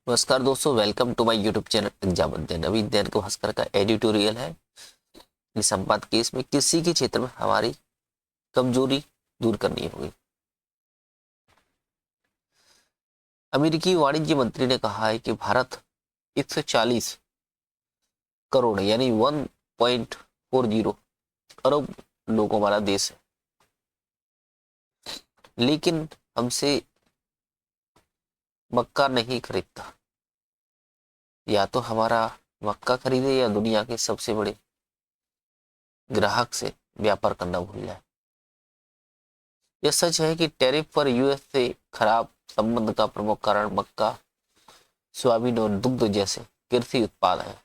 नमस्कार दोस्तों, welcome to my YouTube channel exam Adhyayan. अभी अध्ययन के भास्कर का एडिटोरियल है। इस संपादकीय में कृषि के क्षेत्र में हमारी कमजोरी दूर करनी होगी। अमेरिकी वाणिज्य मंत्री ने कहा है कि भारत 140 करोड़ यानी 1.40 अरब लोगों वाला देश है, लेकिन हमसे मक्का नहीं खरीदता। या तो हमारा मक्का खरीदे या दुनिया के सबसे बड़े ग्राहक से व्यापार करना भूल जाए। यह सच है कि टैरिफ पर यूएस से खराब संबंध का प्रमुख कारण मक्का, सोयाबीन और दुग्ध जैसे कृषि उत्पाद हैं,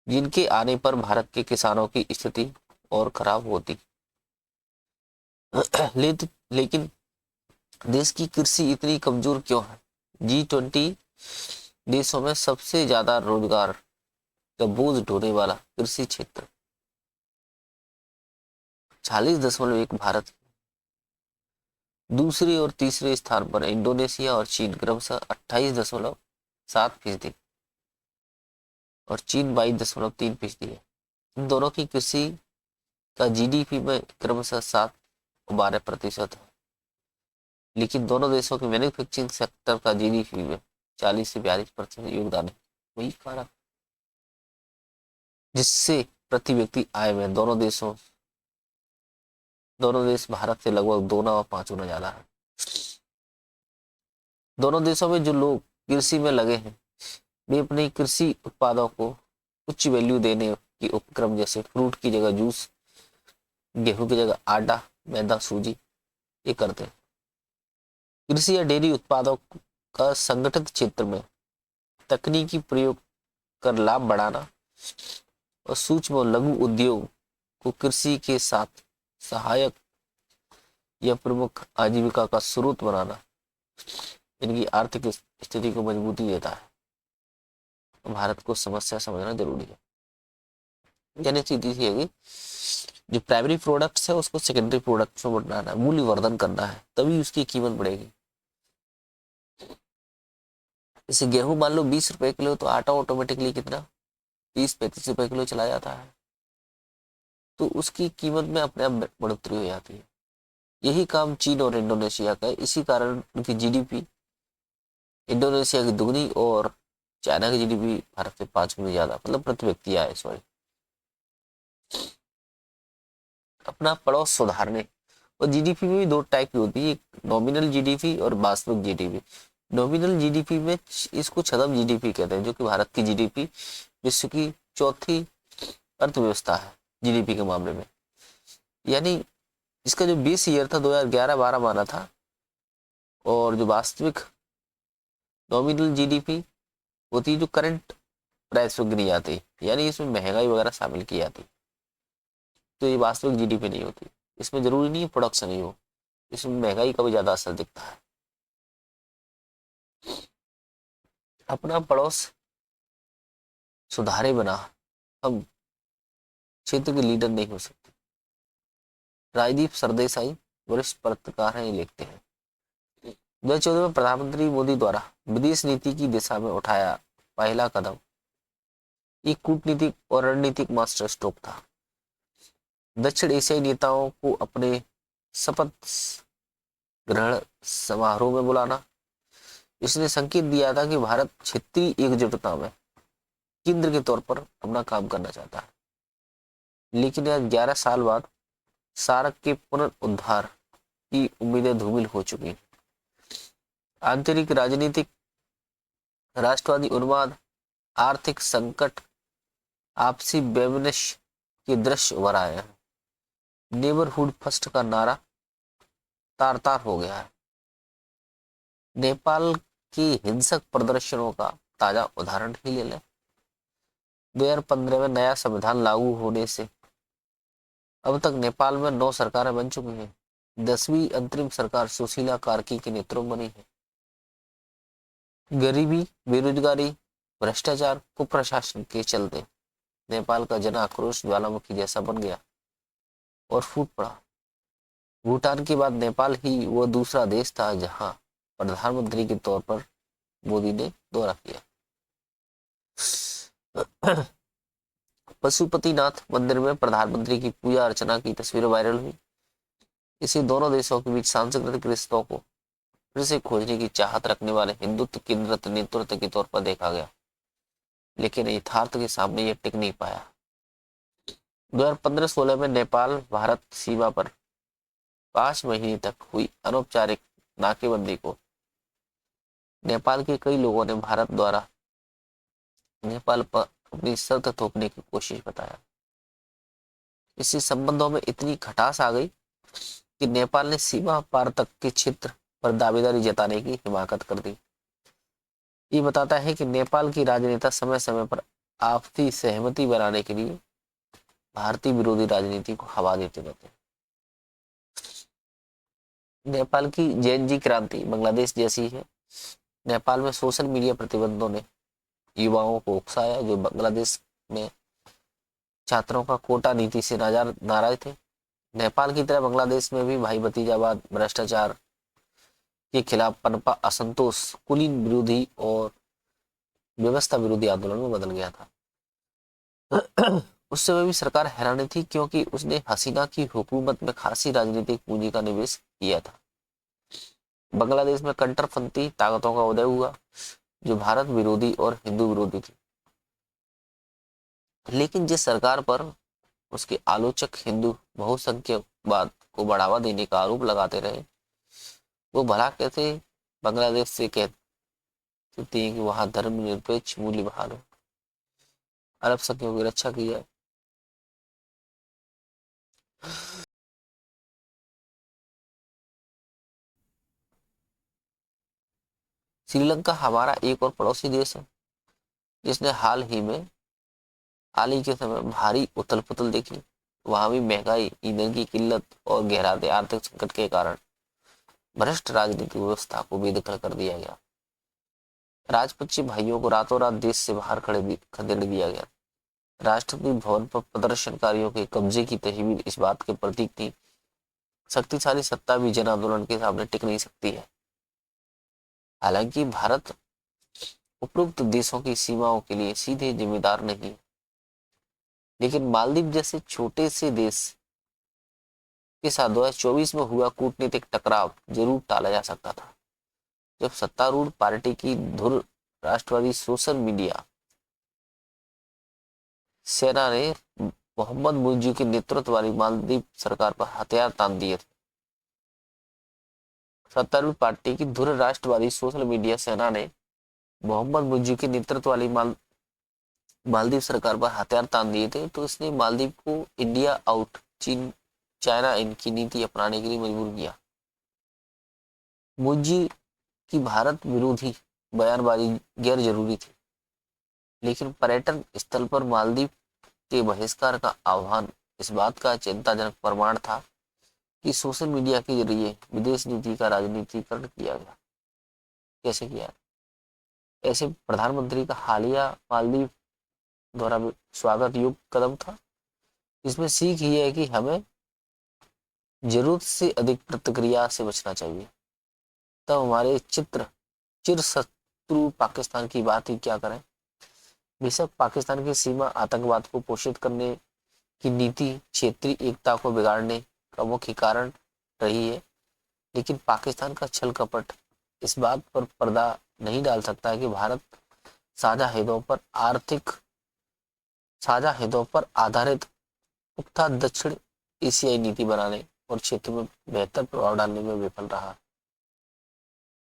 जिनके आने पर भारत के किसानों की स्थिति और खराब होती। लेकिन देश की कृषि इतनी कमजोर क्यों है? G20 देशों में सबसे ज्यादा रोजगार का बोझ ढोने वाला कृषि क्षेत्र 40.1 भारत, दूसरे और तीसरे स्थान पर इंडोनेशिया और चीन क्रमशः 28.7% और चीन 22.3% है। इन दोनों की कृषि का जीडीपी में क्रमशः 7 और 12% है, लेकिन दोनों देशों के मैन्युफैक्चरिंग सेक्टर का जीडीपी में 40 से 42% योगदान है। वही कारक जिससे प्रति व्यक्ति आय में दोनों देश भारत से लगभग 2 और 5 गुना ज्यादा है। दोनों देशों में जो लोग कृषि में लगे हैं, वे अपने कृषि उत्पादों को उच्च वैल्यू देने के उपक्रम जैसे फ्रूट की जगह जूस, गेहूं की जगह आटा, मैदा, सूजी ये करते हैं। कृषि या डेयरी उत्पादों का संगठित क्षेत्र में तकनीकी प्रयोग कर लाभ बढ़ाना और सूक्ष्म और लघु उद्योग को कृषि के साथ सहायक या प्रमुख आजीविका का स्रोत बनाना इनकी आर्थिक स्थिति को मजबूती देता है। भारत को समस्या समझना जरूरी है। यानी सीधी सी है कि जो प्राइमरी प्रोडक्ट्स है उसको सेकेंडरी प्रोडक्ट्स में बनाना, मूल्य वर्धन करना है, तभी उसकी कीमत बढ़ेगी। जैसे गेहूं मान लो 20 रुपए किलो, तो आटा ऑटोमेटिकली कितना 30-35 रुपए किलो चला जाता है, तो उसकी कीमत में अपने आप बढ़ोतरी हो जाती है। यही काम चीन और इंडोनेशिया का है। इसी कारण उनकी जीडीपी इंडोनेशिया की दुगनी और चाइना की जीडीपी भारत से 5 गुना ज्यादा, मतलब प्रति व्यक्ति आय सॉरी। अपना पड़ोस सुधारने और जीडीपी में भी दो टाइप की होती है, एक नॉमिनल जीडीपी और वास्तविक जीडीपी। नॉमिनल जीडीपी में इसको छदम जीडीपी कहते हैं, जो कि भारत की जीडीपी विश्व की चौथी अर्थव्यवस्था है जीडीपी के मामले में। यानी इसका जो बेस ईयर था 2011-12 माना था, और जो वास्तविक नॉमिनल जीडीपी होती है जो करंट प्राइस में गिनी जाती है, यानी इसमें महंगाई वगैरह शामिल की जाती है, तो ये वास्तविक जीडीपी नहीं होती। इसमें जरूरी नहीं है प्रोडक्शन ही हो, इसमें महंगाई का भी ज्यादा असर दिखता है। अपना पड़ोस सुधारे बिना हम क्षेत्र के लीडर नहीं हो सकते। राजदीप सरदेसाई वरिष्ठ पत्रकार हैं, ये लिखते हैं 2014 में प्रधानमंत्री मोदी द्वारा विदेश नीति की दिशा में उठाया पहला कदम एक कूटनीतिक और रणनीतिक मास्टर स्ट्रोक था। दक्षिण एशियाई नेताओं को अपने शपथ ग्रहण समारोह में बुलाना। इसने संकेत दिया था कि भारत क्षेत्रीय एकजुटता में केंद्र के तौर पर अपना काम करना चाहता है। लेकिन आज 11 साल बाद सार्क के पुनरुद्धार की उम्मीदें धूमिल हो चुकी हैं। आंतरिक राजनीतिक, राष्ट्रवादी उन्माद, आर्थिक संकट, आपसी वैमनस्य के दृश्य उभर आए हैं। नेबरहुड फर्स्ट का नारा तार तार हो गया है। नेपाल की हिंसक प्रदर्शनों का ताजा उदाहरण ही ले लें। 2015 में नया संविधान लागू होने से अब तक नेपाल में 9 सरकारें बन चुकी हैं। 10वीं अंतरिम सरकार सुशीला कार्की के नेतृत्व में बनी है। गरीबी, बेरोजगारी, भ्रष्टाचार, कुप्रशासन के चलते नेपाल का जन आक्रोश ज्वालामुखी जैसा बन गया और फूट पड़ा। भूटान के बाद नेपाल ही वह दूसरा देश था जहां प्रधानमंत्री के तौर पर मोदी ने दौरा किया। पशुपतिनाथ मंदिर में प्रधानमंत्री की पूजा अर्चना की तस्वीरें वायरल हुई। इसी दोनों देशों के बीच सांस्कृतिक रिश्तों को फिर से खोजने की चाहत रखने वाले हिंदुत्व केंद्रित नेतृत्व के तौर पर देखा गया, लेकिन यथार्थ के सामने यह टिक नहीं पाया। 2015-16 में नेपाल भारत सीमा पर 5 महीने तक हुई अनौपचारिक नाकेबंदी को नेपाल के कई लोगों ने भारत द्वारा नेपाल पर अपनी शर्त थोपने की कोशिश बताया। इससे संबंधों में इतनी खटास आ गई कि नेपाल ने सीमा पार तक के क्षेत्र पर दावेदारी जताने की हिमाकत कर दी। ये बताता है कि नेपाल की राजनेता समय समय पर आपसी सहमति बनाने के लिए भारतीय विरोधी राजनीति को हवा देते रहते हैं। नेपाल की जेएनजी क्रांति बांग्लादेश जैसी है। नेपाल में सोशल मीडिया प्रतिबंधों ने युवाओं को उकसाया जो बांग्लादेश में छात्रों का कोटा नीति से नाराज थे। नेपाल की तरह बांग्लादेश में भी भाई भतीजावाद, भ्रष्टाचार के खिलाफ पनपा असंतोष कुलीन विरोधी और व्यवस्था विरोधी आंदोलन में बदल गया था। उस समय भी सरकार हैरानी थी क्योंकि उसने हसीना की हुकूमत में खासी राजनीतिक पूंजी का निवेश किया था। बांग्लादेश में कट्टरपंथी ताकतों का उदय हुआ जो भारत विरोधी और हिंदू विरोधी थी, लेकिन जिस सरकार पर उसके आलोचक हिंदू बहुसंख्यकवाद को बढ़ावा देने का आरोप लगाते रहे, वो भला कैसे बांग्लादेश से कहते हैं कि वहां धर्मनिरपेक्ष मूल्य बहाल हो, अल्पसंख्यकों की रक्षा की जाए। श्रीलंका हमारा एक और पड़ोसी देश है जिसने हाल ही के समय भारी उथल पुथल देखी। वहां भी महंगाई, ईंधन की किल्लत और गहराते आर्थिक संकट के कारण भ्रष्ट राजनीतिक व्यवस्था को बेदखल कर दिया गया। राजपक्षी भाइयों को रातों रात देश से बाहर खदेड़ दिया गया। राष्ट्रपति भवन पर प्रदर्शनकारियों के कब्जे की तस्वीर इस बात के प्रतीक थी शक्तिशाली सत्ता भी जन आंदोलन के सामने टिक नहीं सकती है। हालांकि भारत उपरोक्त देशों की सीमाओं के लिए सीधे जिम्मेदार नहीं, लेकिन मालदीव जैसे छोटे से देश के साथ 2024 में हुआ कूटनीतिक टकराव जरूर टाला जा सकता था, जब सत्तारूढ़ पार्टी की धुर राष्ट्रवादी सोशल मीडिया सेना ने मोहम्मद मुर्जी के नेतृत्व वाली मालदीव सरकार पर हथियार तान दिए थे। सत्तारूढ़ पार्टी की धुर राष्ट्रवादी सोशल मीडिया सेना ने मोहम्मद मुर्जी के नेतृत्व वाली मालदीव सरकार पर हथियार तान दिए थे, तो इसने मालदीव को इंडिया आउट, चाइना इन की नीति अपनाने के लिए मजबूर किया। मुर्जी की भारत विरोधी बयानबाजी गैर जरूरी थी, लेकिन पर्यटन स्थल पर मालदीव के बहिष्कार का आह्वान इस बात का चिंताजनक प्रमाण था कि सोशल मीडिया के जरिए विदेश नीति का राजनीतिकरण किया गया। कैसे किया? ऐसे प्रधानमंत्री का हालिया मालदीव द्वारा स्वागत योग्य कदम था। इसमें सीख ये है कि हमें जरूरत से अधिक प्रतिक्रिया से बचना चाहिए। तब हमारे चिर शत्रु पाकिस्तान की बात ही क्या करें। बेशक पाकिस्तान की सीमा आतंकवाद को पोषित करने की नीति क्षेत्रीय एकता को बिगाड़ने का मुख्य कारण रही है, लेकिन पाकिस्तान का छल कपट इस बात पर पर्दा नहीं डाल सकता है कि भारत साझा हितों पर आधारित पुख्ता दक्षिण एशियाई नीति बनाने और क्षेत्र में बेहतर प्रभाव डालने में विफल रहा।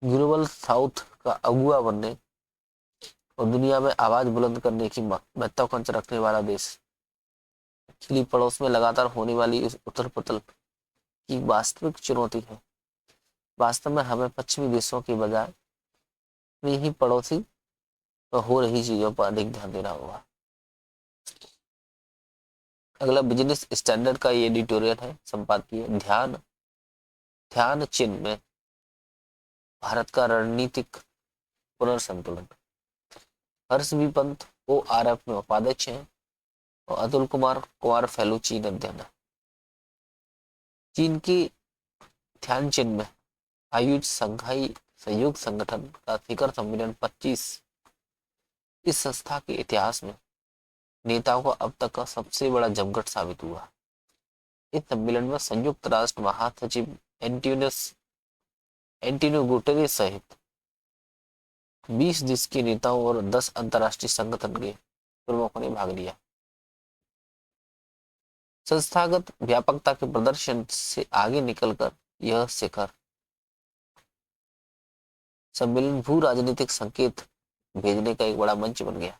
ग्लोबल साउथ का अगुवा बनने और दुनिया में आवाज बुलंद करने की महत्वाकांक्षा रखने वाला देश खिली पड़ोस में लगातार होने वाली इस उथल पुथल की वास्तविक चुनौती है। वास्तव में हमें पश्चिमी देशों के बजाय अपनी ही पड़ोसी पर हो रही चीजों पर अधिक ध्यान देना होगा। अगला बिजनेस स्टैंडर्ड का ये एडिटोरियल है, संपादकीय ध्यान चिन्ह में भारत का रणनीतिक पुनर्संतुलन। हर्ष बी पंत ORF में उपाध्यक्ष हैं और अतुल कुमार फेलो चीन अध्ययन है। चीन की ध्यान चिन्ह में आयोजित शंघाई संयुक्त संगठन का शिखर सम्मेलन 25 इस संस्था के इतिहास में नेताओं का अब तक का सबसे बड़ा जमघट साबित हुआ। इस सम्मेलन में संयुक्त राष्ट्र महासचिव एंटोनियो गुटेरेस सहित 20 देश के नेताओं और 10 अंतर्राष्ट्रीय संगठन के प्रमुखों ने भाग लिया। संस्थागत व्यापकता के प्रदर्शन से आगे निकलकर यह शिखर सम्मेलन भू राजनीतिक संकेत भेजने का एक बड़ा मंच बन गया।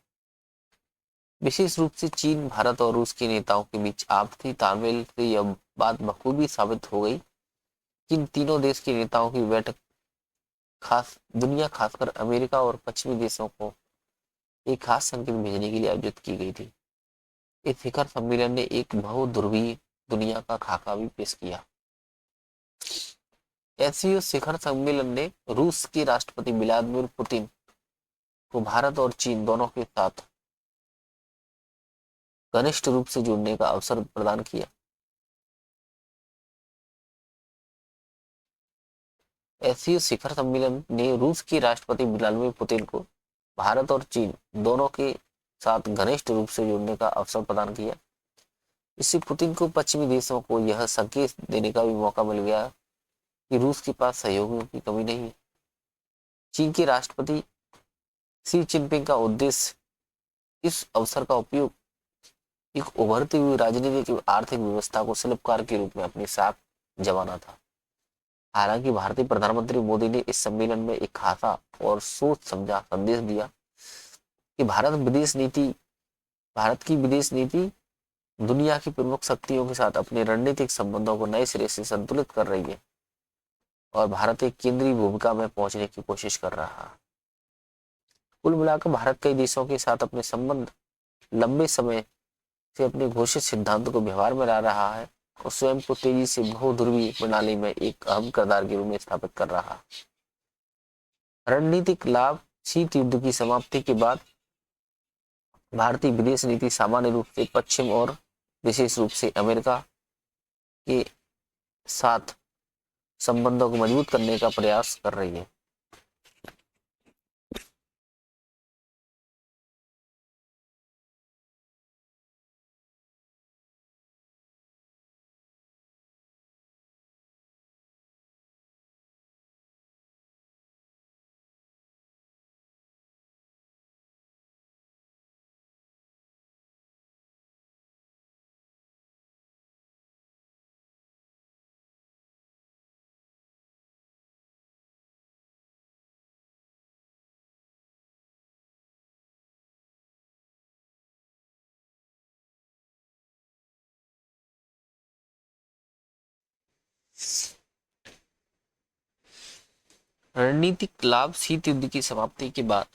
विशेष रूप से चीन, भारत और रूस के नेताओं के बीच आपसी तालमेल से यह बात बखूबी साबित हो गई कि इन तीनों देश के नेताओं की बैठक दुनिया खासकर अमेरिका और पश्चिमी देशों को एक खास संकेत भेजने के लिए आयोजित की गई थी। इस शिखर सम्मेलन ने एक बहुध्रुवीय दुनिया का खाका भी पेश किया। एससीओ शिखर सम्मेलन ने रूस के राष्ट्रपति व्लादिमीर पुतिन को भारत और चीन दोनों के साथ घनिष्ठ रूप से जुड़ने का अवसर प्रदान किया। एससीओ शिखर सम्मेलन ने रूस के राष्ट्रपति व्लादिमीर पुतिन को भारत और चीन दोनों के साथ घनिष्ठ रूप से जुड़ने का अवसर प्रदान किया। इससे पुतिन को पश्चिमी देशों को यह संकेत देने का भी मौका मिल गया कि रूस के पास सहयोगियों की कमी नहीं है। चीन के राष्ट्रपति शी जिनपिंग का उद्देश्य इस अवसर का उपयोग एक उभरती हुई राजनीतिक और आर्थिक व्यवस्था को शिल्पकार के रूप में अपनी साख जमाना था। हालांकि भारतीय प्रधानमंत्री मोदी ने इस सम्मेलन में एक खासा और सोच समझा संदेश दिया कि भारत की विदेश नीति दुनिया की प्रमुख शक्तियों के साथ अपने रणनीतिक संबंधों को नए सिरे से संतुलित कर रही है और भारत एक केंद्रीय भूमिका में पहुंचने की कोशिश कर रहा है। कुल मिलाकर भारत कई देशों के साथ अपने संबंध लंबे समय से अपने घोषित सिद्धांतों को व्यवहार में ला रहा है और स्वयं को तेजी से बहुध्रुवीय प्रणाली में एक अहम किरदार के रूप में स्थापित कर रहा है। रणनीतिक लाभ शीत युद्ध की समाप्ति के बाद भारतीय विदेश नीति सामान्य रूप से पश्चिम और विशेष रूप से अमेरिका के साथ संबंधों को मजबूत करने का प्रयास कर रही है। रणनीतिक लाभ शीत युद्ध की समाप्ति के बाद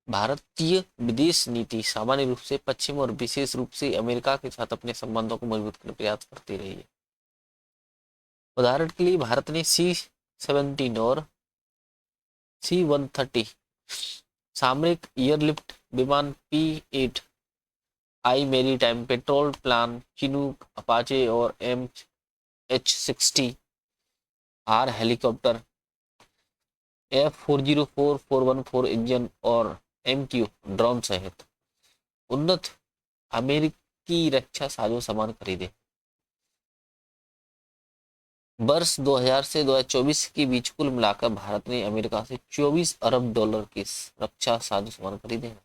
भारतीय विदेश नीति सामान्य रूप से पश्चिम और विशेष रूप से अमेरिका के साथ अपने संबंधों को मजबूत करने का प्रयास करती रही है। उदाहरण के लिए भारत ने C-17 और C-130 सामरिक एयरलिफ्ट विमान P-8 I maritime patrol plane Chinook Apache और MH-60R हेलीकॉप्टर F-404-414 इंजन और MQ ड्रोन सहित उन्नत अमेरिकी रक्षा साजो सामान खरीदे। वर्ष 2000 से 2024 के बीच कुल मिलाकर भारत ने अमेरिका से 24 अरब डॉलर के रक्षा साजो सामान खरीदे हैं।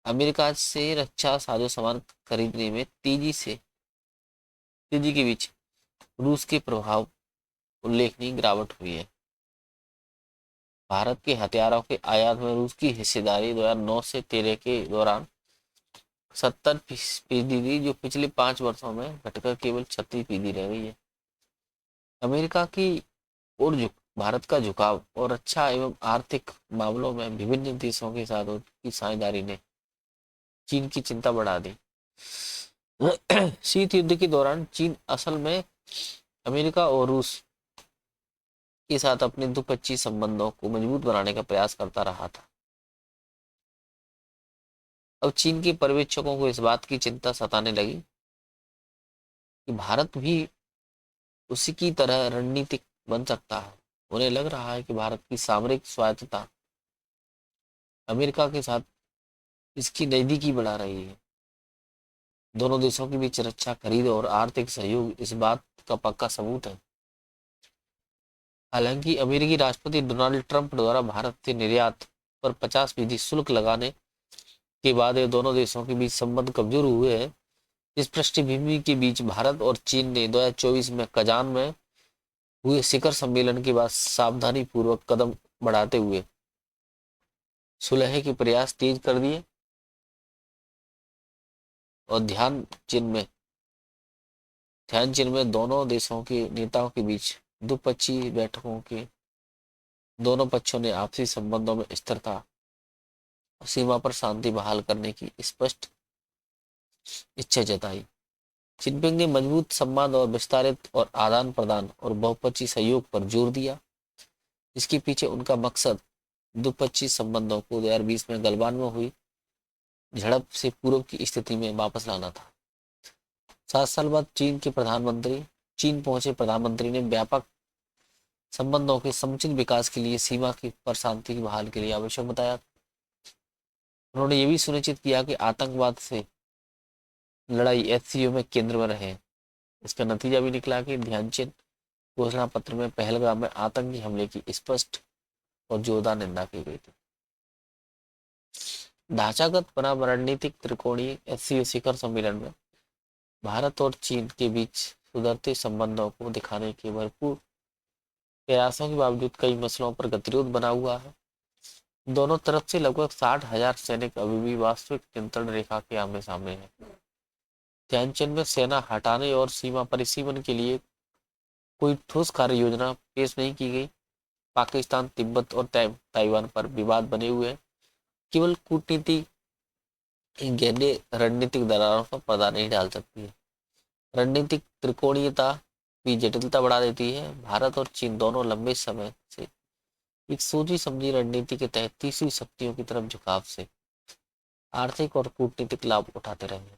अमेरिका से रक्षा साजो सामान खरीदने में तेजी के बीच रूस के प्रभाव उल्लेखनीय गिरावट हुई है। भारत के हथियारों के आयात में रूस की हिस्सेदारी 2009 से 13 के दौरान 70% थी, जो पिछले 5 वर्षों में घटकर केवल 36% रह गई है। अमेरिका की ओर भारत का झुकाव और रक्षा एवं आर्थिक मामलों में विभिन्न देशों के साथ उनकी साझेदारी ने चीन की चिंता बढ़ा दी। शीत युद्ध के दौरान चीन असल में अमेरिका और रूस के साथ अपने द्विपक्षीय संबंधों को मजबूत बनाने का प्रयास करता रहा था। अब चीन के पर्यवेक्षकों को इस बात की चिंता सताने लगी कि भारत भी उसी की तरह रणनीतिक बन सकता है उन्हें लग रहा है कि भारत की सामरिक स्वायत्तता अमेरिका के साथ इसकी नजदीकी बढ़ा रही है। दोनों देशों के बीच रक्षा खरीद और आर्थिक सहयोग इस बात का पक्का सबूत है। हालांकि अमेरिकी राष्ट्रपति डोनाल्ड ट्रंप द्वारा भारत से निर्यात पर 50% शुल्क लगाने के बाद ये दोनों देशों के बीच संबंध कमजोर हुए हैं। इस पृष्ठभूमि के बीच भारत और चीन ने 2024 में कजान में हुए शिखर सम्मेलन के बाद सावधानी पूर्वक कदम बढ़ाते हुए सुलह के प्रयास तेज कर दिए और ध्यान चीन में दोनों देशों के नेताओं के बीच द्विपक्षीय बैठकों के दोनों पक्षों ने आपसी संबंधों में स्थिरता, सीमा पर शांति बहाल करने की स्पष्ट इच्छा जताई। जिनपिंग ने मजबूत संवाद और विस्तारित और आदान प्रदान और बहुपक्षीय सहयोग पर जोर दिया। इसके पीछे उनका मकसद द्विपक्षीय संबंधों को 2020 में गलवान में हुई झड़प से पूर्व की स्थिति में वापस लाना था। 7 साल बाद चीन पहुंचे प्रधानमंत्री ने व्यापक संबंधों के समुचित विकास के लिए सीमा की पर शांति की बहाल के लिए आवश्यक बताया। उन्होंने ये भी सुनिश्चित किया कि आतंकवाद से लड़ाई एससीओ में केंद्र में रहे। इसका नतीजा भी निकला कि ध्यानचंद घोषणा पत्र में पहलगाम में आतंकी हमले की स्पष्ट और जोरदार निंदा की गई थी। ढांचागत बनाम रणनीतिक त्रिकोणीय एससीओ शिखर सम्मेलन में भारत और चीन के बीच सुधरते संबंधों को दिखाने के भरपूर प्रयासों के बावजूद कई मसलों पर गतिरोध बना हुआ है। दोनों तरफ से लगभग 60,000 सैनिक अभी भी वास्तविक नियंत्रण रेखा के आमने सामने हैं। ध्यानचंद में सेना हटाने और सीमा परिसीमन के लिए कोई ठोस कार्य योजना पेश नहीं की गई। पाकिस्तान, तिब्बत और ताइवान पर विवाद बने हुए हैं। केवल कूटनीति गहरे रणनीतिक दरारों पर पर्दा नहीं डाल सकती है। रणनीतिक त्रिकोणीयता भी जटिलता बढ़ा देती है। भारत और चीन दोनों लंबे समय से एक सोची समझी रणनीति के तहत तीसरी शक्तियों की तरफ झुकाव से आर्थिक और कूटनीतिक लाभ उठाते रहे हैं।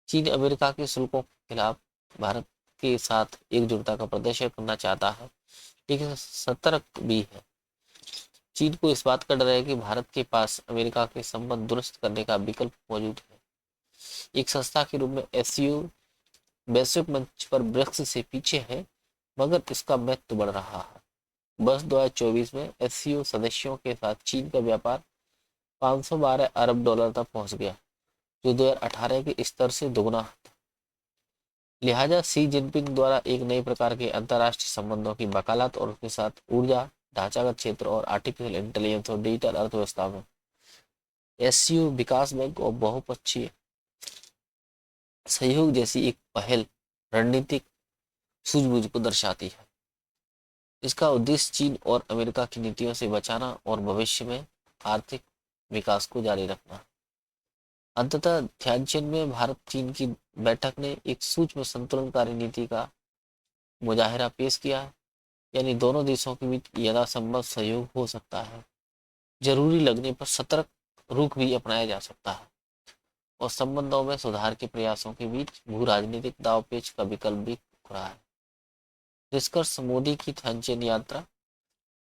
चीन अमेरिका के शुल्कों के खिलाफ भारत के साथ एकजुटता का प्रदर्शन करना चाहता है, लेकिन सतर्क भी है। चीन को इस बात का डर है कि भारत के पास अमेरिका के संबंध दुरुस्त करने का विकल्प मौजूद है। एक संस्था के रूप में एससीओ वैश्विक मंच पर ब्रिक्स से पीछे है, मगर इसका महत्व बढ़ रहा है। वर्ष 2024 में एससीओ सदस्यों के साथ चीन का व्यापार 512 अरब डॉलर तक पहुंच गया, जो 2018 के स्तर से दोगुना था। लिहाजा शी जिनपिंग द्वारा एक नए प्रकार के अंतर्राष्ट्रीय संबंधों की वकालत और उसके साथ ऊर्जा, ढांचागत क्षेत्र और आर्टिफिशियल इंटेलिजेंस और डिजिटल अर्थव्यवस्था में एससीओ विकास बैंक और बहुपक्षीय सहयोग जैसी एक पहल रणनीतिक सूझबूझ को दर्शाती है। इसका उद्देश्य चीन और अमेरिका की नीतियों से बचाना और भविष्य में आर्थिक विकास को जारी रखना। अंततः ध्यानचंद में भारत चीन की बैठक ने एक सूक्ष्म संतुलनकारी नीति का मुजाहिरा पेश किया, यानी दोनों देशों के बीच यथासंभव सहयोग हो सकता है, जरूरी लगने पर सतर्क रुख भी अपनाया जा सकता है और संबंधों में सुधार के प्रयासों के बीच भू राजनीतिक दावपेच का विकल्प भी खुला है। निष्कर्ष, मोदी की ध्यानचंद यात्रा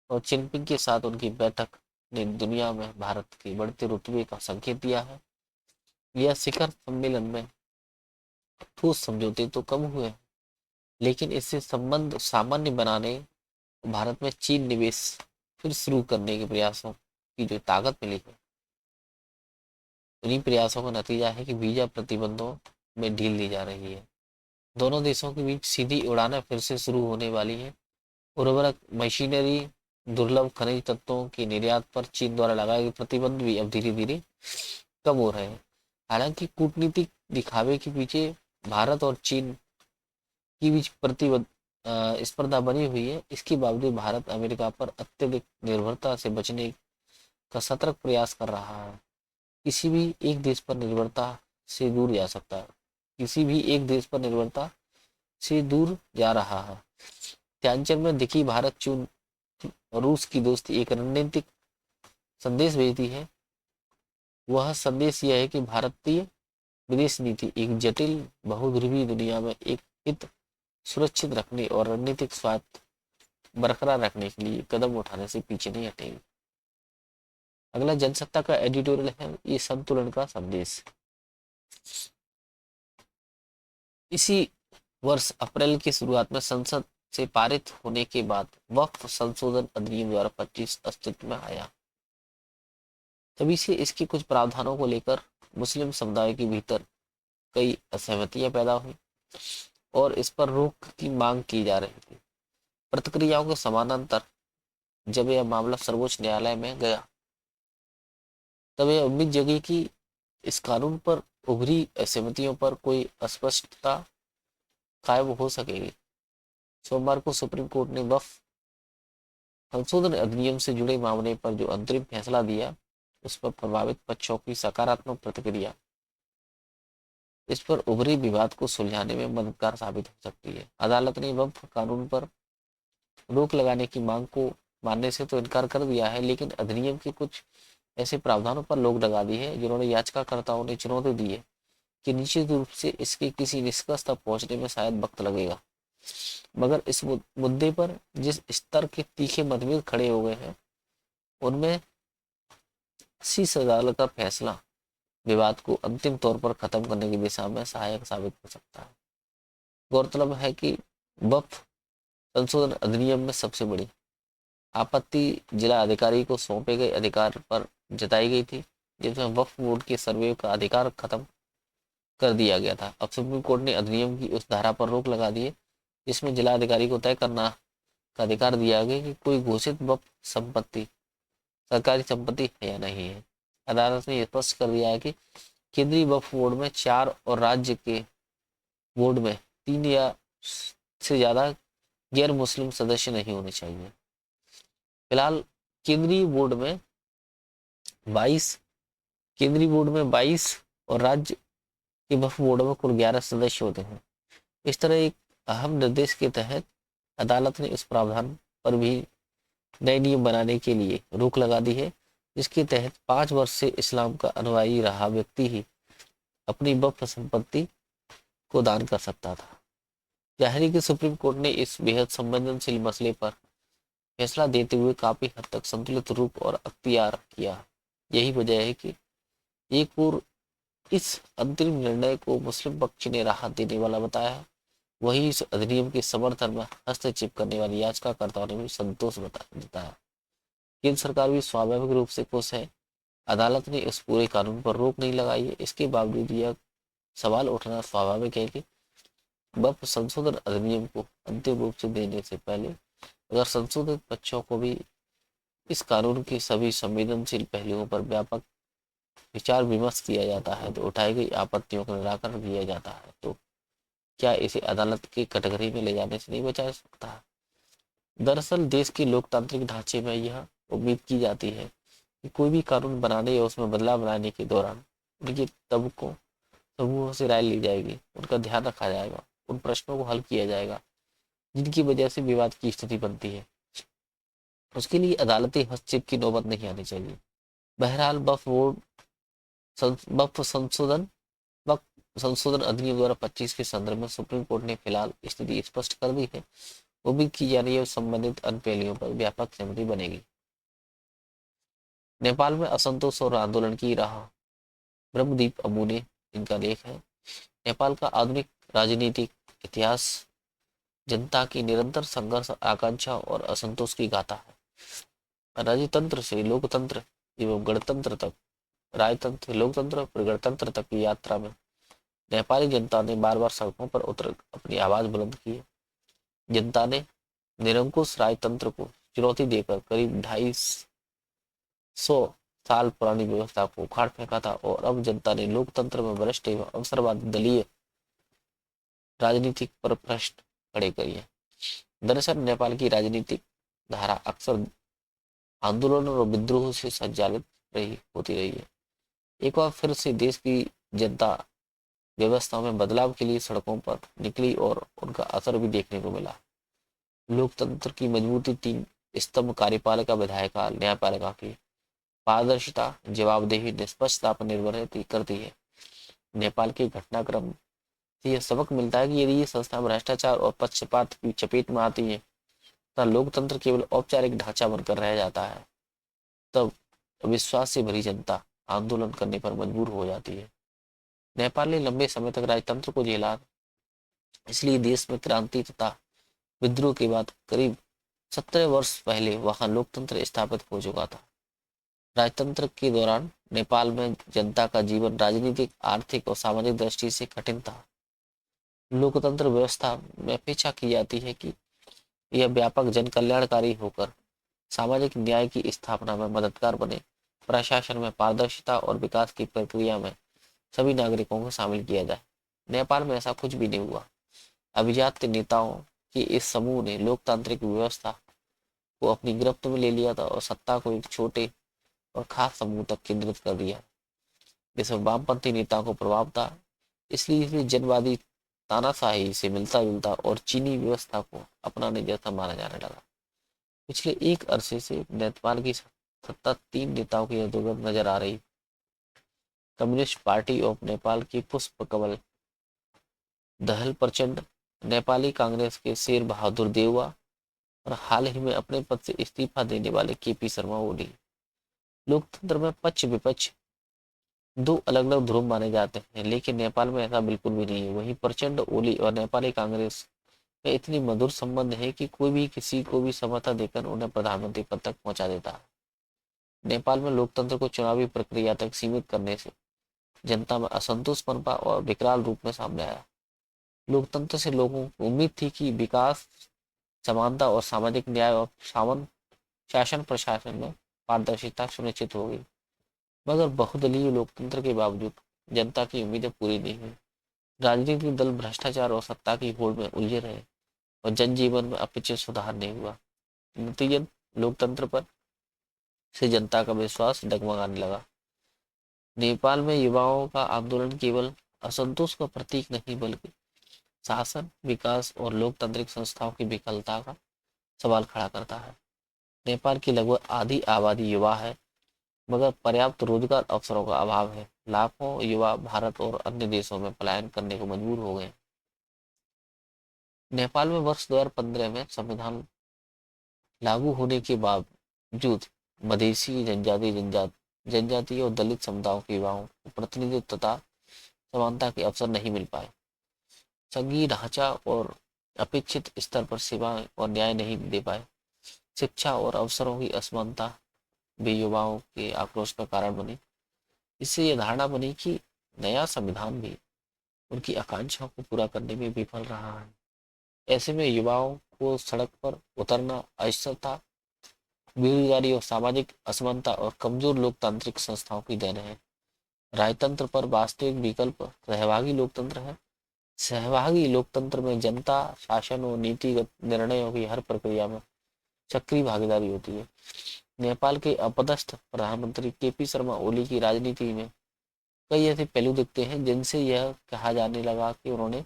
और जिनपिंग के साथ उनकी बैठक ने दुनिया में भारत के बढ़ते रुतबे का संकेत दिया है। यह शिखर सम्मेलन में ठोस समझौते तो कम हुए, लेकिन इससे संबंध सामान्य बनाने, भारत में चीन निवेश फिर शुरू करने के प्रयासों की जो ताकत मिली है, उन्हीं प्रयासों का नतीजा है कि वीजा प्रतिबंधों में ढील दी जा रही है। दोनों देशों के बीच सीधी उड़ानें फिर से शुरू होने वाली हैं। उर्वरक, मशीनरी, दुर्लभ खनिज तत्वों के निर्यात पर चीन द्वारा लगाए गए प्रतिबंध भी अब धीरे धीरे कम हो रहे हैं। हालांकि कूटनीतिक दिखावे के पीछे भारत और चीन के बीच प्रतिबंध स्पर्धा बनी हुई है। इसके बावजूद भारत अमेरिका पर अत्यधिक निर्भरता से बचने का सतर्क प्रयास कर रहा है। किसी भी एक देश पर निर्भरता से दूर जा सकता है, किसी भी एक देश पर निर्भरता से दूर जा रहा है। ध्यानचंद में दिखी भारत चीन और रूस की दोस्ती एक रणनीतिक संदेश भेजती है। वह संदेश यह है कि भारतीय विदेश नीति एक जटिल बहुध्रुवीय दुनिया में एक हित सुरक्षित रखने और रणनीतिक स्वार्थ बरकरार रखने के लिए कदम उठाने से पीछे नहीं हटेगी। अगला जनसत्ता का एडिटोरियल है ये संतुलन का संदेश। इसी वर्ष अप्रैल की शुरुआत में संसद से पारित होने के बाद वक्फ संशोधन अधिनियम 2025 अस्तित्व में आया। तभी से इसके कुछ प्रावधानों को लेकर मुस्लिम समुदाय के भीतर कई असहमतियां पैदा हुई और इस पर रोक की मांग की जा रही थी। प्रतिक्रियाओं के समानांतर जब यह मामला सर्वोच्च न्यायालय में गया तब यह उम्मीद जगी कि इस कानून पर उभरी असहमतियों पर कोई अस्पष्टता कायम हो सकेगी। सोमवार को सुप्रीम कोर्ट ने वक्फ संशोधन अधिनियम से जुड़े मामले पर जो अंतरिम फैसला दिया उस पर प्रभावित पक्षों की सकारात्मक प्रतिक्रिया इस पर उभरे विवाद को सुलझाने में मददगार साबित हो सकती है। अदालत ने वक्फ कानून पर रोक लगाने की मांग को मानने से तो इनकार कर दिया है, लेकिन अधिनियम के कुछ ऐसे प्रावधानों पर रोक लगा दी है जिन्होंने याचिकाकर्ताओं ने चुनौती दी है कि निश्चित रूप से इसके किसी निष्कर्ष तक पहुंचने में शायद वक्त लगेगा, मगर इस मुद्दे पर जिस स्तर के तीखे मतभेद खड़े हो गए हैं उनमें शीर्ष अदालत का फैसला विवाद को अंतिम तौर पर खत्म करने की दिशा में सहायक साबित हो सकता है। गौरतलब है कि वक्फ संशोधन अधिनियम में सबसे बड़ी आपत्ति जिला अधिकारी को सौंपे गए अधिकार पर जताई गई थी, जिसमें वक्फ बोर्ड के सर्वे का अधिकार खत्म कर दिया गया था। अब सुप्रीम कोर्ट ने अधिनियम की उस धारा पर रोक लगा दी है जिसमें जिला अधिकारी को तय करना का अधिकार दिया गया कि कोई घोषित वक्फ संपत्ति सरकारी संपत्ति है या नहीं है। अदालत ने स्पष्ट कर दिया है कि केंद्रीय वक्फ बोर्ड में 4 और राज्य के बोर्ड में 3 या से ज्यादा गैर मुस्लिम सदस्य नहीं होने चाहिए। फिलहाल केंद्रीय बोर्ड में 22 और राज्य के वक्फ बोर्ड में कुल 11 सदस्य होते हैं। इस तरह एक अहम निर्देश के तहत अदालत ने इस प्रावधान पर भी नए नियम बनाने के लिए रोक लगा दी है, जिसके तहत 5 वर्ष से इस्लाम का अनुयायी रहा व्यक्ति ही अपनी वक्फ संपत्ति को दान कर सकता था। जाहिर है कि सुप्रीम कोर्ट ने इस बेहद संवेदनशील मसले पर फैसला देते हुए काफी हद तक संतुलित रूप और अख्तियार किया। यही वजह है कि एक और इस अंतरिम निर्णय को मुस्लिम पक्ष ने राहत देने वाला बताया है, वही इस अधिनियम के समर्थन में हस्तक्षेप करने वाली याचिकाकर्ताओं ने भी संतोष जताया। केंद्र सरकार भी स्वाभाविक रूप से खुश है। अदालत ने इस पूरे कानून पर रोक नहीं लगाई है। इसके बावजूद यह सवाल उठना स्वाभाविक है कि वक्फ संशोधन अधिनियम को अंतिम रूप से देने से पहले अगर संशोधित पक्षों को भी इस कानून के सभी संवेदनशील पहलुओं पर व्यापक विचार विमर्श किया जाता है तो उठाई गई आपत्तियों का निराकरण किया जाता है तो क्या इसे अदालत की कटघरे में ले जाने से नहीं बचा सकता। दरअसल देश के लोकतांत्रिक ढांचे में यह उम्मीद की जाती है कि कोई भी कानून बनाने या उसमें बदलाव लाने के दौरान उनके तबकों समूहों से राय ली जाएगी, उनका ध्यान रखा जाएगा, उन प्रश्नों को हल किया जाएगा जिनकी वजह से विवाद की स्थिति बनती है। उसके लिए अदालती हस्तक्षेप की नौबत नहीं आनी चाहिए। बहरहाल वक्फ संशोधन अधिनियम 2025 के संदर्भ में सुप्रीम कोर्ट ने फिलहाल स्थिति स्पष्ट कर दी है। उम्मीद की जा रही है संबंधित अन्य पहलुओं पर व्यापक सहमति बनेगी। नेपाल में असंतोष और आंदोलन की राह, ब्रह्मदीप अबू ने इनका लेख है। नेपाल का आधुनिक राजनीतिक इतिहास जनता की निरंतर संघर्ष, आकांक्षा और असंतोष की गाथा है। राजतंत्र से लोकतंत्र एवं गणतंत्र तक, राजतंत्र लोकतंत्र और गणतंत्र तक की यात्रा में नेपाली जनता ने बार बार सड़कों पर उतर अपनी आवाज बुलंद की है। जनता ने निरंकुश राजतंत्र को चुनौती देकर करीब 250 साल पुरानी व्यवस्था को उखाड़ फेंका था और अब जनता ने लोकतंत्र में भ्रष्ट एवं अवसरवादी दलीय राजनीतिक पर प्रश्न खड़े करी है। दरअसल नेपाल की राजनीतिक धारा अक्सर आंदोलन और विद्रोह से संचालित होती रही है। एक बार फिर से देश की जनता व्यवस्था में बदलाव के लिए सड़कों पर निकली और उनका असर भी देखने को मिला। लोकतंत्र की मजबूती 3 स्तंभ कार्यपालिका, विधायिका, न्यायपालिका की पारदर्शिता, जवाबदेही, निष्पक्षता पर निर्भर करती है। नेपाल के घटनाक्रम से यह सबक मिलता है कि यदि ये संस्था भ्रष्टाचार और पक्षपात की चपेट में आती है तथा लोकतंत्र केवल औपचारिक ढांचा बनकर रह जाता है, तब अविश्वास से भरी जनता आंदोलन करने पर मजबूर हो जाती है। नेपाल ने लंबे समय तक राजतंत्र को झेला, इसलिए देश में क्रांति तथा विद्रोह के बाद करीब 17 वर्ष पहले वहां लोकतंत्र स्थापित हो चुका था। राजतंत्र के दौरान नेपाल में जनता का जीवन राजनीतिक, आर्थिक और सामाजिक दृष्टि से कठिन था। लोकतंत्र व्यवस्था में अपेक्षा की जाती है कि यह व्यापक जन कल्याणकारी होकर सामाजिक न्याय की स्थापना में मददगार बने, प्रशासन में पारदर्शिता और विकास की प्रक्रिया में सभी नागरिकों को शामिल किया जाए। नेपाल में ऐसा कुछ भी नहीं हुआ। अभिजात नेताओं के इस समूह ने लोकतांत्रिक व्यवस्था को अपनी गिरफ्त में ले लिया था और सत्ता को एक छोटे और खास समूह तक केंद्रित कर दिया, जिसमें वामपंथी नेताओं को प्रभाव था। इसलिए इसे जनवादी तानाशाही से मिलता जुलता और चीनी व्यवस्था को अपनाने जैसा माना जाने लगा। पिछले एक अरसे से नेपाल की सत्ता 3 नेताओं की इर्द-गिर्द नजर आ रही। कम्युनिस्ट पार्टी ऑफ नेपाल की पुष्प कमल दहल प्रचंड, नेपाली कांग्रेस के शेर बहादुर देउवा और हाल ही में अपने पद से इस्तीफा देने वाले केपी शर्मा ओली। लोकतंत्र में पक्ष विपक्ष 2 अलग-अलग ध्रुव माने जाते हैं, लेकिन नेपाल में ऐसा बिल्कुल भी नहीं है। वहीं प्रचंड, ओली और नेपाली कांग्रेस में इतनी मधुर संबंध है कि कोई भी किसी को भी समर्थन देकर उन्हें प्रधानमंत्री पद तक पहुंचा देता है। नेपाल में लोकतंत्र को चुनावी प्रक्रिया तक सीमित करने से जनता में असंतोष पनपा और विकराल रूप में सामने आया। लोकतंत्र से लोगों को उम्मीद थी कि विकास, समानता और सामाजिक न्याय और शासन प्रशासन में पारदर्शिता सुनिश्चित होगी, मगर बहुदलीय लोकतंत्र के बावजूद जनता की उम्मीदें पूरी नहीं हुई। राजनीतिक दल भ्रष्टाचार और सत्ता की होड़ में उलझे रहे और जनजीवन में अपेक्षित सुधार नहीं हुआ। नतीजतन लोकतंत्र पर से जनता का विश्वास डगमगाने लगा। नेपाल में युवाओं का आंदोलन केवल असंतोष का प्रतीक नहीं, बल्कि शासन, विकास और लोकतांत्रिक संस्थाओं की विफलता का सवाल खड़ा करता है। नेपाल की लगभग आधी आबादी युवा है, मगर पर्याप्त रोजगार अवसरों का अभाव है। लाखों युवा भारत और अन्य देशों में पलायन करने को मजबूर हो गए। नेपाल में वर्ष 2015 में संविधान लागू होने के बावजूद मधेसी, जनजातीय और दलित समुदायों के युवाओं को प्रतिनिधित्व तथा समानता के अवसर नहीं मिल पाए। संघीय ढांचा और अपेक्षित स्तर पर सेवा और न्याय नहीं दे पाए। शिक्षा और अवसरों की असमानता भी युवाओं के आक्रोश का कारण बनी। इससे यह धारणा बनी कि नया संविधान भी उनकी आकांक्षाओं को पूरा करने में विफल रहा है। ऐसे में युवाओं को सड़क पर उतरना अस्थिरता, बेरोजगारी और सामाजिक असमानता और कमजोर लोकतांत्रिक संस्थाओं की देन है। राजतंत्र पर वास्तविक विकल्प सहभागी लोकतंत्र है। सहभागी लोकतंत्र में जनता, शासन और नीतिगत निर्णयों की हर प्रक्रिया में सक्रिय भागीदारी होती है। नेपाल के अपदस्थ प्रधानमंत्री केपी शर्मा ओली की राजनीति में कई ऐसे पहलू दिखते हैं जिनसे यह कहा जाने लगा कि उन्होंने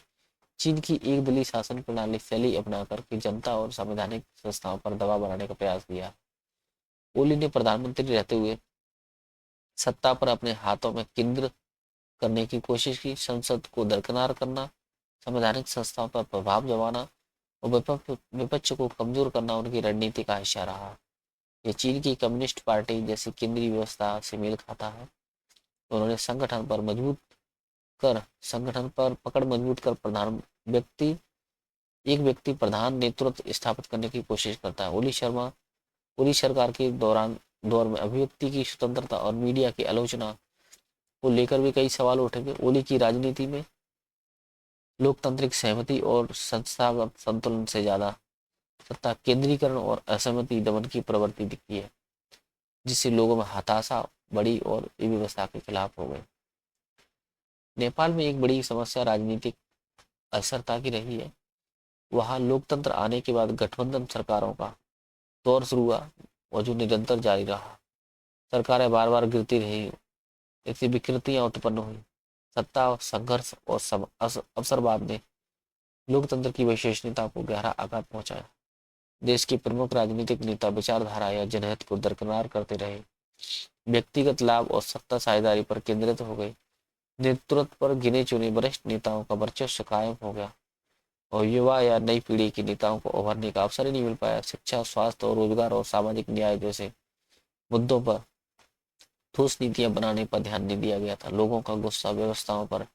चीन की एक दलीय शासन प्रणाली शैली अपनाकर के जनता और संवैधानिक संस्थाओं पर दबाव बनाने का प्रयास किया। ओली ने प्रधानमंत्री रहते हुए सत्ता पर अपने हाथों में केंद्र करने की कोशिश की, संसद को दरकिनार करना, संवैधानिक संस्थाओं पर प्रभाव जमाना और विपक्ष को कमजोर करना उनकी रणनीति का हिस्सा रहा। यह चीन की कम्युनिस्ट पार्टी जैसी केंद्रीय व्यवस्था से मेल खाता है। उन्होंने संगठन पर पकड़ मजबूत कर एक व्यक्ति प्रधान नेतृत्व स्थापित करने की कोशिश करता है। ओली सरकार के दौर में अभिव्यक्ति की स्वतंत्रता और मीडिया की आलोचना को लेकर भी कई सवाल उठेंगे। ओली की राजनीति में लोकतांत्रिक सहमति और संस्थागत संतुलन से ज्यादा सत्ता केंद्रीकरण और असहमति दमन की प्रवृत्ति दिखती है, जिससे लोगों में हताशा बढ़ी और व्यवस्था के खिलाफ हो गए। नेपाल में एक बड़ी समस्या राजनीतिक अस्थिरता की रही है। वहां लोकतंत्र आने के बाद गठबंधन सरकारों का दौर शुरू हुआ और जो निरंतर जारी रहा। सरकारें बार बार गिरती रही, ऐसी विकृतियां उत्पन्न हुई। सत्ता, संघर्ष और अवसरवाद ने लोकतंत्र की विशेषता को गहरा आघात पहुंचाया। देश के प्रमुख राजनीतिक नेता विचारधारा या जनहित को दरकिनार करते रहे, व्यक्तिगत लाभ और सत्ता साझेदारी पर केंद्रित हो गए। नेतृत्व पर गिने चुने वरिष्ठ नेताओं का वर्चस्व कायम हो गया और युवा या नई पीढ़ी के नेताओं को उभरने का अवसर ही नहीं मिल पाया। शिक्षा, स्वास्थ्य और रोजगार और सामाजिक न्याय जैसे मुद्दों पर ठोस नीतियां बनाने पर ध्यान नहीं दिया गया था। लोगों का गुस्सा व्यवस्थाओं पर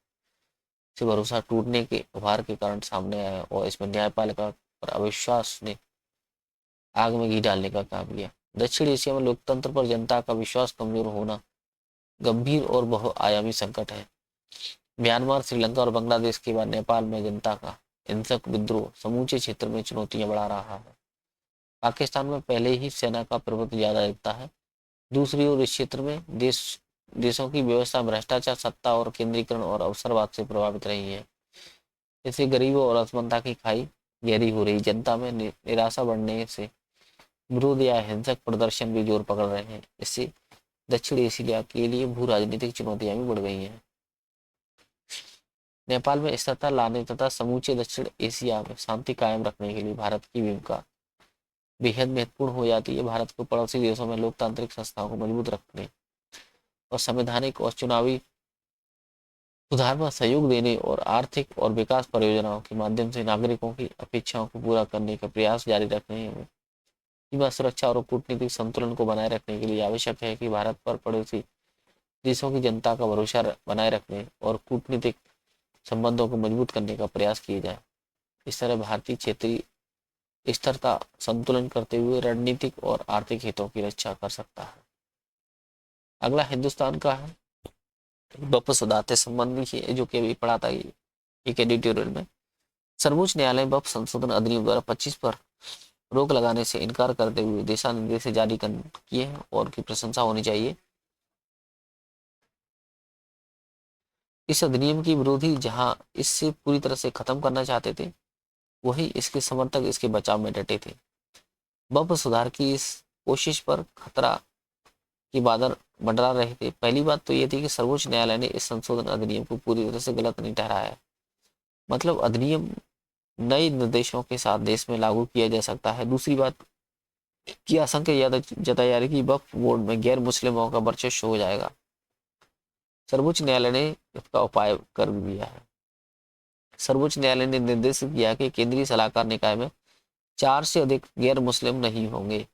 से भरोसा टूटने के उभार के कारण सामने आया और इसमें न्यायपालिका पर अविश्वास ने आग में घी डालने का काम किया। दक्षिण एशिया में लोकतंत्र पर जनता का विश्वास कमजोर होना गंभीर और बहुआयामी संकट है। म्यांमार, श्रीलंका और बांग्लादेश के बाद नेपाल में जनता का हिंसक विद्रोह समूचे क्षेत्र में चुनौतियां बढ़ा रहा है। पाकिस्तान में पहले ही सेना का प्रभुत्व ज्यादा दिखता है। दूसरी ओर इस क्षेत्र में देशों की व्यवस्था भ्रष्टाचार, सत्ता और केंद्रीकरण और अवसरवाद से प्रभावित रही है। इससे गरीबों और असमानता की खाई गहरी हो रही। जनता में निराशा बढ़ने से विरोध या हिंसक प्रदर्शन भी जोर पकड़ रहे हैं। इससे दक्षिण एशिया के लिए भू राजनीतिक चुनौतियां भी बढ़ गई हैं। नेपाल में स्थिरता लाने तथा समूचे दक्षिण एशिया में शांति कायम रखने के लिए भारत की भूमिका बेहद महत्वपूर्ण हो जाती है। भारत को पड़ोसी देशों में लोकतांत्रिक संस्थाओं को मजबूत रखने और संवैधानिक और चुनावी सुधार में सहयोग देने और आर्थिक और विकास परियोजनाओं के माध्यम से नागरिकों की अपेक्षाओं को पूरा करने का प्रयास जारी रखने में सीमा सुरक्षा और कूटनीतिक संतुलन को बनाए रखने के लिए आवश्यक है कि भारत पर पड़ोसी देशों की जनता का भरोसा बनाए रखने और कूटनीतिक संबंधों को मजबूत करने का प्रयास किया जाए। इस तरह भारतीय क्षेत्रीय स्थिरता संतुलन करते हुए रणनीतिक और आर्थिक हितों की रक्षा कर सकता है। अगला हिंदुस्तान का है, वापस उदाते संबंधी है जो कि अभी पढ़ा था एक एडिटोरियल में। सर्वोच्च न्यायालय वक्फ संशोधन अधिनियम द्वारा 25 पर रोक लगाने से इनकार करते हुए दिशा निर्देश जारी किए हैं और की प्रशंसा होनी चाहिए। इस अधिनियम की विरोधी जहां इससे पूरी तरह से खत्म करना चाहते थे, वही इसके समर्थक इसके बचाव में डटे थे। वक्फ सुधार की इस कोशिश पर खतरा की बादल मंडरा रहे थे। पहली बात तो यह थी कि सर्वोच्च न्यायालय ने इस संशोधन अधिनियम को पूरी तरह से गलत नहीं ठहराया। मतलब अधिनियम नए निर्देशों के साथ देश में लागू किया जा सकता है। दूसरी बात की आशंका जताई जा रही कि वक्फ बोर्ड में गैर मुस्लिमों का वर्चस्व हो जाएगा। सर्वोच्च न्यायालय ने इसका उपाय कर दिया है। सर्वोच्च न्यायालय ने निर्देशित किया कि केंद्रीय सलाहकार निकाय में 4 से अधिक गैर मुस्लिम नहीं होंगे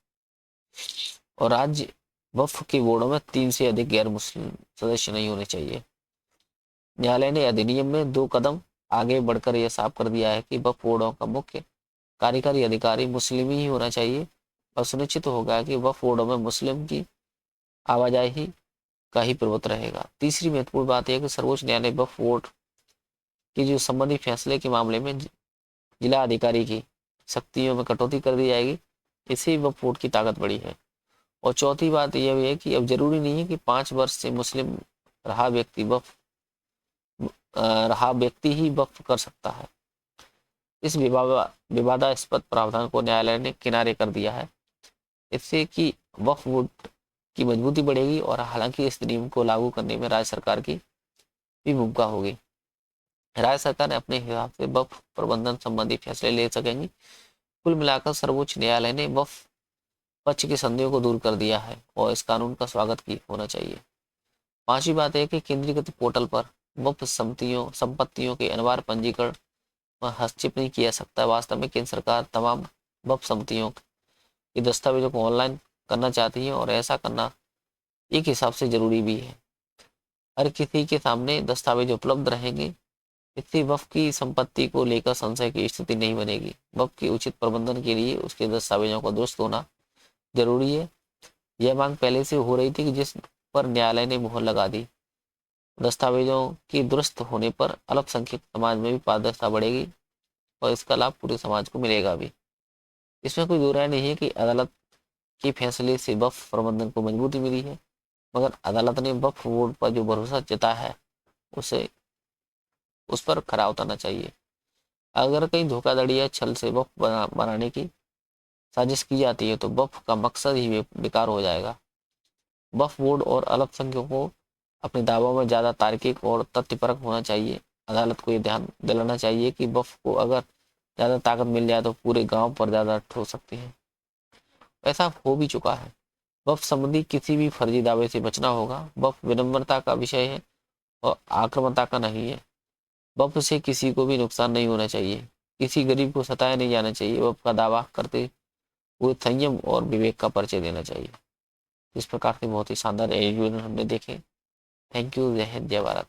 और राज्य वक्फ के बोर्डों में 3 से अधिक गैर मुस्लिम सदस्य नहीं होने चाहिए। न्यायालय ने अधिनियम में 2 कदम आगे बढ़कर यह साफ कर दिया है कि वक्फ बोर्डों का मुख्य कार्यकारी अधिकारी मुस्लिम ही होना चाहिए और सुनिश्चित होगा कि वक्फ बोर्डों में मुस्लिम की आवाजाही का ही प्रभुत्व रहेगा। तीसरी महत्वपूर्ण बात यह कि सर्वोच्च न्यायालय वक्फ बोर्ड के जो संबंधी फैसले के मामले में जिला अधिकारी की शक्तियों में कटौती कर दी जाएगी। इससे वक्फ बोर्ड की ताकत बढ़ी है। और चौथी बात यह भी है कि अब जरूरी नहीं है कि 5 वर्ष से मुस्लिम रहा व्यक्ति ही वक्फ कर सकता है। इस विवादास्पद प्रावधान को न्यायालय ने किनारे कर दिया है। इससे कि वक्फ बोर्ड की मजबूती बढ़ेगी और हालांकि इस नियम को लागू करने में राज्य सरकार की भी भूमिका होगी। राज्य सरकार ने अपने हिसाब से वक्फ प्रबंधन संबंधी फैसले ले सकेंगी। कुल मिलाकर सर्वोच्च न्यायालय ने वक्फ पक्ष के संदेह को दूर कर दिया है और इस कानून का स्वागत होना चाहिए। पांचवी बात है कि केंद्रीकृत पोर्टल पर वक्फ संपत्तियों के अनिवार्य पंजीकरण में हस्तक्षेप नहीं किया सकता। वास्तव में केंद्र सरकार तमाम वक्फ संपत्तियों के दस्तावेजों को ऑनलाइन करना चाहती है और ऐसा करना एक हिसाब से जरूरी भी है। हर किसी के सामने दस्तावेज उपलब्ध रहेंगे। इससे वक्फ की संपत्ति को लेकर संशय की स्थिति नहीं बनेगी। वक्फ के उचित प्रबंधन के लिए उसके दस्तावेजों का दुरुस्त होना जरूरी है। यह मांग पहले से हो रही थी कि जिस पर न्यायालय ने मुहर लगा दी। दस्तावेजों के दुरुस्त होने पर अल्पसंख्यक समाज में भी पारदर्शिता बढ़ेगी और इसका लाभ पूरे समाज को मिलेगा भी। इसमें कोई दो राय नहीं है कि अदालत के फैसले से वक्फ प्रबंधन को मजबूती मिली है, मगर अदालत ने वक्फ बोर्ड पर जो भरोसा जताया है उस पर खरा उतरना चाहिए। अगर कहीं धोखाधड़ी या छल से वक्फ बनाने की साजिश की जाती है तो वक्फ का मकसद ही बेकार हो जाएगा। वक्फ बोर्ड और अल्पसंख्यकों को अपने दावों में ज्यादा तार्किक और तथ्यपरक होना चाहिए। अदालत को यह ध्यान दिलाना चाहिए कि वक्फ को अगर ज्यादा ताकत मिल जाए तो पूरे गांव पर ज्यादा हो सकती है। ऐसा हो भी चुका है। वक्फ संबंधी किसी भी फर्जी दावे से बचना होगा। वक्फ विनम्रता का विषय है और आक्रामकता का नहीं है। वक्फ से किसी को भी नुकसान नहीं होना चाहिए। किसी गरीब को सताया नहीं जाना चाहिए, वो का दावा करते हुए संयम और विवेक का परिचय देना चाहिए। इस प्रकार के बहुत ही शानदार एडिटोरियल हमने देखे। Thank you. जय हिंद, जय भारत।